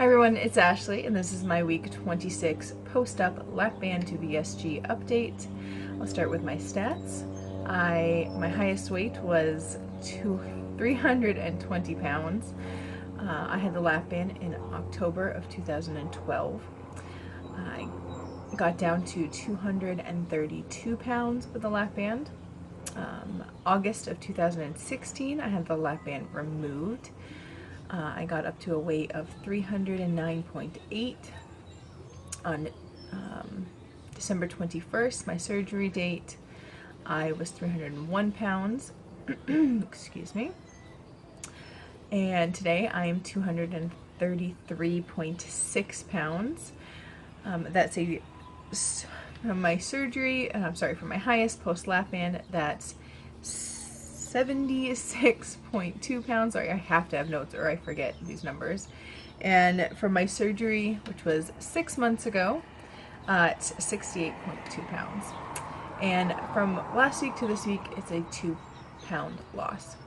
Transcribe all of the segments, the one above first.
Hi everyone, it's Ashley, and this is my week 26 post-up lap band to VSG update. I'll start with my stats. My highest weight was 320 pounds. I had the lap band in October of 2012. I got down to 232 pounds with the lap band. August of 2016, I had the lap band removed. I got up to a weight of 309.8 on December 21st, my surgery date. I was 301 pounds, excuse me, and today I am 233.6 pounds. That's from my surgery, from my highest post lap band, that's 76.2 pounds. Sorry, I have to have notes or I forget these numbers. And from my surgery, which was 6 months ago, it's 68.2 pounds. And from last week to this week, it's a 2-pound loss.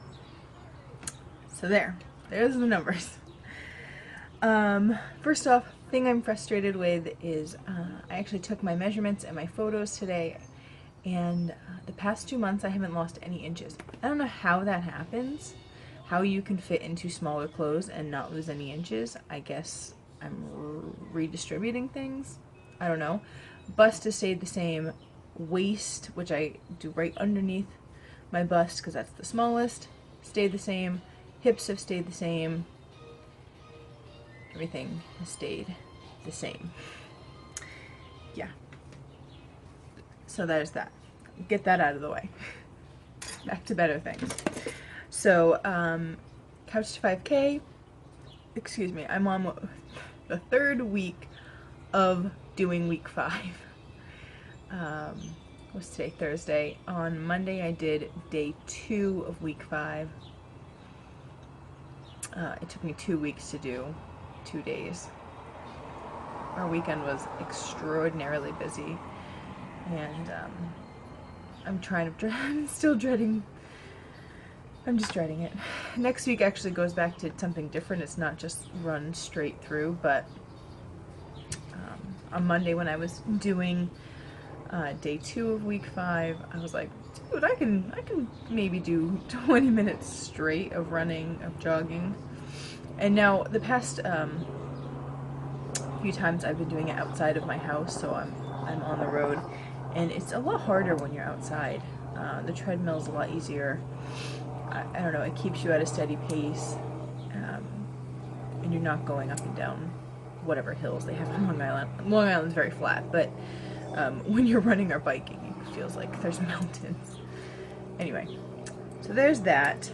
So there's the numbers. First off, thing I'm frustrated with is I actually took my measurements and my photos today, and the past 2 months I haven't lost any inches. I don't know how that happens, how you can fit into smaller clothes and not lose any inches. I guess I'm redistributing things. I don't know. Bust has stayed the same. Waist, which I do right underneath my bust because that's the smallest, stayed the same. Hips have stayed the same. Everything has stayed the same. Yeah. So there's that. Get that out of the way. Back to better things. So, Couch to 5K. Excuse me, I'm on the 3rd week of doing week 5. What's today? Thursday. On Monday I did day 2 of week 5. It took me 2 weeks to do 2 days. Our weekend was extraordinarily busy, and I'm still dreading. I'm just dreading it. Next week actually goes back to something different. It's not just run straight through, but on Monday when I was doing day 2 of week 5, I was like, dude, I can maybe do 20 minutes straight of running, of jogging. And now the past few times I've been doing it outside of my house, so I'm on the road, and it's a lot harder when you're outside. The treadmill's a lot easier. I don't know, it keeps you at a steady pace, and you're not going up and down whatever hills they have on Long Island. Long Island's very flat, but when you're running or biking, it feels like there's mountains. Anyway, so there's that.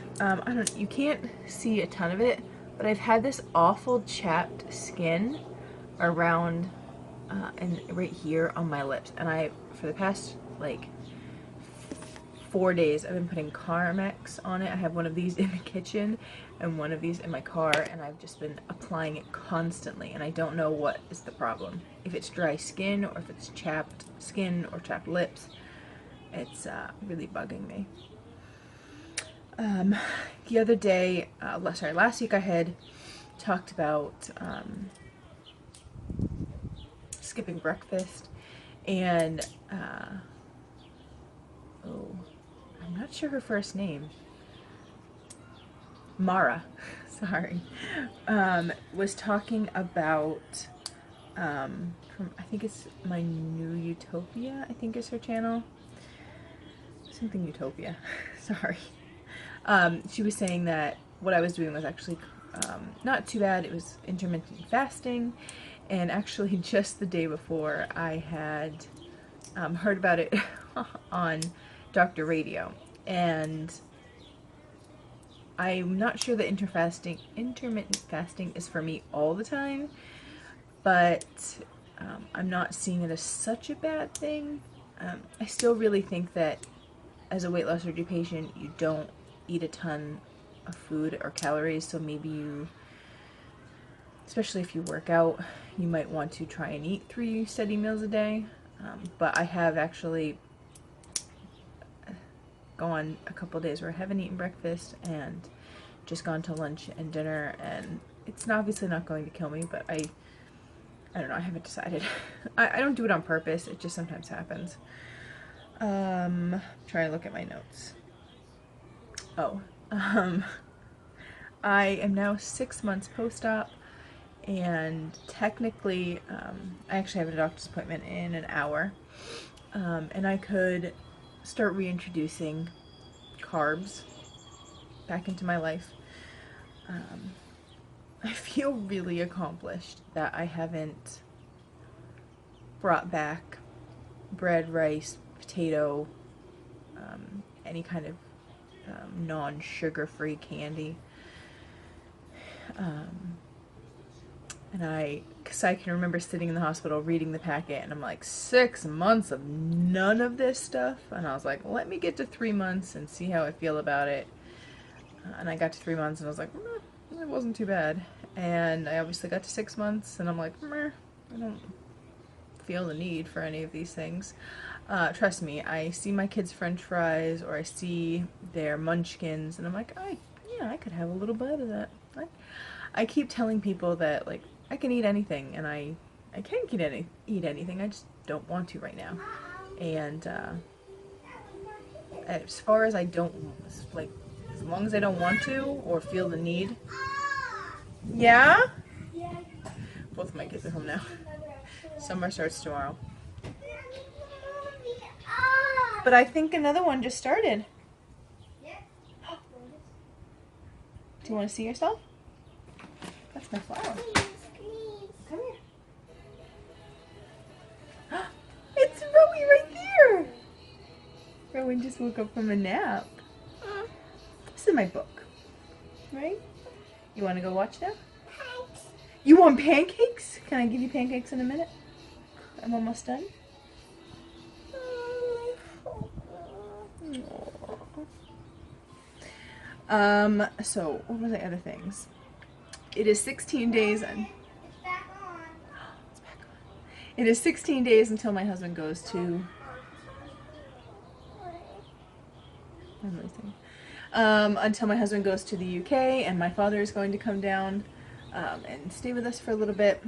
You can't see a ton of it, but I've had this awful chapped skin around and right here on my lips, and for the past like 4 days I've been putting Carmex on it. I have one of these in the kitchen and one of these in my car, and I've just been applying it constantly, and I don't know what is the problem. If it's dry skin or if it's chapped skin or chapped lips. It's really bugging me. The other day, last week I had talked about skipping breakfast, and I'm not sure her first name. Mara, sorry, was talking about I think it's My New Utopia, I think is her channel. Something Utopia, sorry. She was saying that what I was doing was actually not too bad. It was intermittent fasting, and actually just the day before I had heard about it on Dr. Radio, and I'm not sure that intermittent fasting is for me all the time, but I'm not seeing it as such a bad thing. I still really think that as a weight loss surgery patient, you don't eat a ton of food or calories, so maybe you, especially if you work out, you might want to try and eat 3 steady meals a day. But I have actually gone a couple days where I haven't eaten breakfast and just gone to lunch and dinner, and it's obviously not going to kill me, but I don't know, I haven't decided. I don't do it on purpose, it just sometimes happens. Trying to look at my notes. Oh, I am now 6 months post-op, and technically, I actually have a doctor's appointment in an hour, and I could start reintroducing carbs back into my life. I feel really accomplished that I haven't brought back bread, rice, potato, any kind of non-sugar-free candy. And because I can remember sitting in the hospital reading the packet, and I'm like, 6 months of none of this stuff? And I was like, let me get to 3 months and see how I feel about it. And I got to 3 months and I was like, it wasn't too bad. And I obviously got to 6 months and I'm like, I don't feel the need for any of these things. Trust me, I see my kids' French fries or I see their munchkins and I'm like, yeah, I could have a little bite of that. I keep telling people that, like, I can eat anything, and I can eat anything, I just don't want to right now. And as far as I don't, like, as long as I don't want to or feel the need. Yeah? Both of my kids are home now. Summer starts tomorrow. But I think another one just started. Do you want to see yourself? That's my flower. Come here. It's Rowie right there. Rowan just woke up from a nap. This is my book, right? You want to go watch now? You want pancakes? Can I give you pancakes in a minute? I'm almost done. So what were the other things? It is 16 days and it's back on. It's back on. It is 16 days until my husband goes to until my husband goes to the UK, and my father is going to come down and stay with us for a little bit.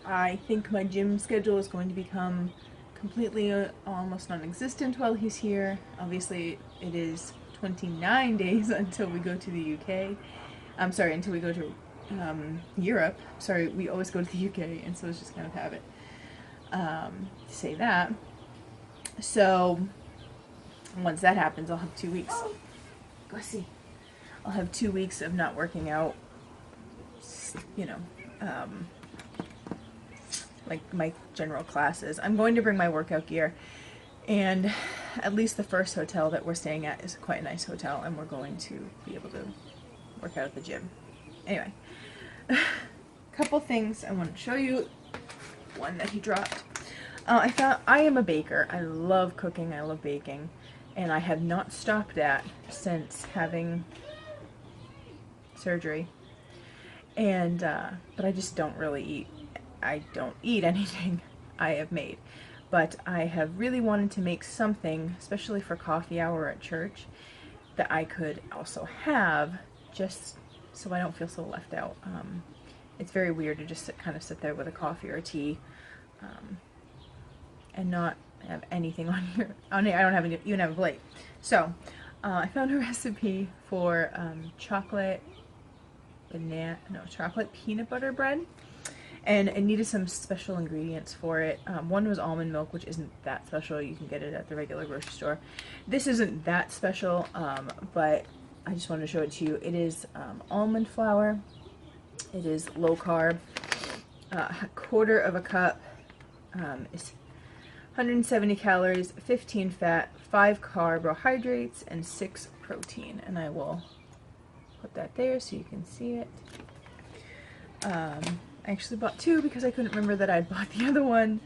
I think my gym schedule is going to become completely almost non-existent while he's here. Obviously, it is 29 days until we go to the UK. I'm sorry, until we go to Europe. Sorry, we always go to the UK, and so it's just kind of habit to say that. So once that happens, I'll have 2 weeks. Go see. I'll have 2 weeks of not working out. You know, like my general classes. I'm going to bring my workout gear, and at least the first hotel that we're staying at is quite a nice hotel, and we're going to be able to work out at the gym. Anyway, a couple things I want to show you. One that he dropped. I am a baker. I love cooking. I love baking, and I have not stopped that since having surgery. And but I just don't really eat. I don't eat anything I have made. But I have really wanted to make something, especially for coffee hour at church, that I could also have, just so I don't feel so left out. It's very weird to just kind of sit there with a coffee or a tea and not have anything on here. I don't even have a plate. So I found a recipe for chocolate peanut butter bread. And it needed some special ingredients for it. One was almond milk, which isn't that special. You can get it at the regular grocery store. This isn't that special, but I just wanted to show it to you. It is almond flour. It is low carb. A quarter of a cup is 170 calories, 15 fat, 5 carbohydrates, and 6 protein. And I will put that there so you can see it. I actually bought 2 because I couldn't remember that I'd bought the other one.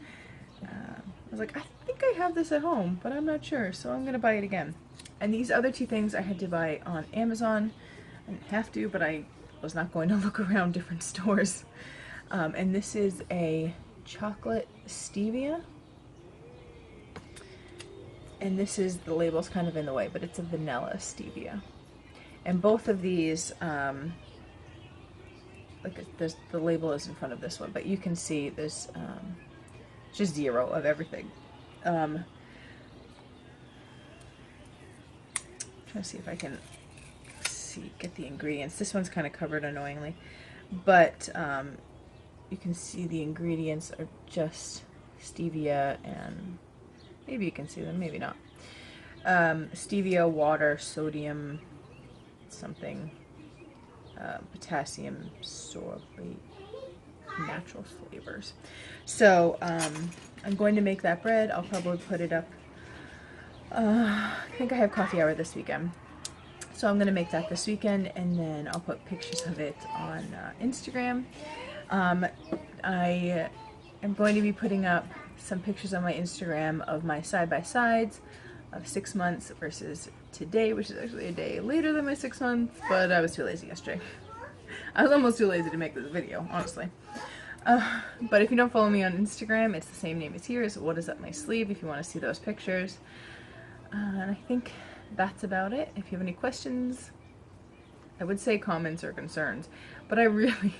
I was like, I think I have this at home, but I'm not sure, so I'm going to buy it again. And these other 2 things I had to buy on Amazon. I didn't have to, but I was not going to look around different stores. And this is a chocolate stevia. And this is, the label's kind of in the way, but it's a vanilla stevia. And both of these, there's the label is in front of this one, but you can see there's just 0 of everything. Trying to see if I can get the ingredients. This one's kind of covered annoyingly, but you can see the ingredients are just stevia, and maybe you can see them, maybe not. Stevia, water, sodium, something, potassium sorbate, natural flavors. So I'm going to make that bread. I'll probably put it up. I think I have coffee hour this weekend, so I'm going to make that this weekend, and then I'll put pictures of it on Instagram. I am going to be putting up some pictures on my Instagram of my side-by-sides of 6 months versus today, which is actually a day later than my 6 months, but I was too lazy yesterday. I was almost too lazy to make this video, honestly. But if you don't follow me on Instagram, it's the same name as here, so What Is Up My Sleeve, if you want to see those pictures. And I think that's about it. If you have any questions, I would say comments or concerns, but I really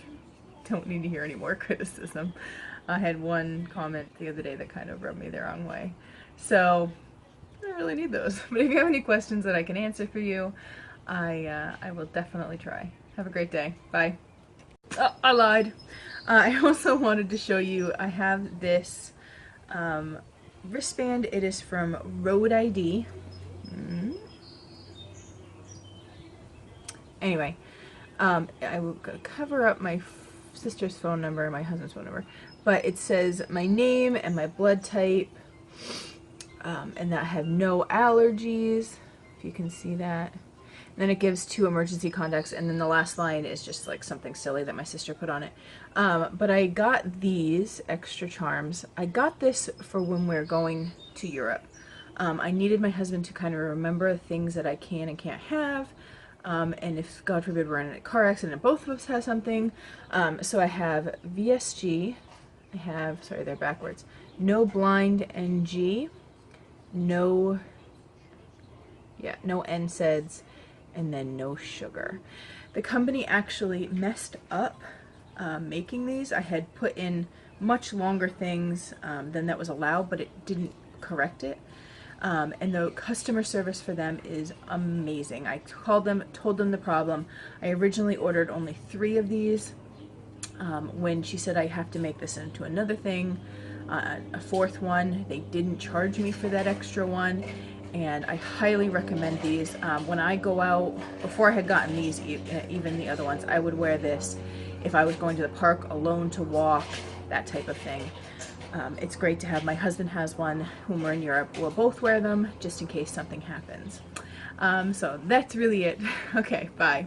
don't need to hear any more criticism. I had one comment the other day that kind of rubbed me the wrong way, so I don't really need those. But if you have any questions that I can answer for you, I will definitely try. Have a great day. Bye. Oh, I lied. I also wanted to show you, I have this wristband. It is from Road ID. Anyway, I will cover up my sister's phone number, my husband's phone number, but it says my name and my blood type, and that I have no allergies, if you can see that. And then it gives 2 emergency contacts, and then the last line is just like something silly that my sister put on it. But I got these extra charms. I got this for when we're going to Europe. I needed my husband to kind of remember things that I can and can't have. And if, God forbid, we're in a car accident and both of us have something. So I have VSG. I have, sorry, they're backwards. No blind NG. No NSAIDs. And then no sugar. The company actually messed up making these. I had put in much longer things than that was allowed, but it didn't correct it. And the customer service for them is amazing. I called them, told them the problem. I originally ordered only 3 of these. When she said I have to make this into another thing, a 4th one, they didn't charge me for that extra one. And I highly recommend these. When I go out, before I had gotten these, even the other ones, I would wear this if I was going to the park alone to walk, that type of thing. It's great to have. My husband has one when we're in Europe. We'll both wear them just in case something happens. So that's really it. Okay, bye.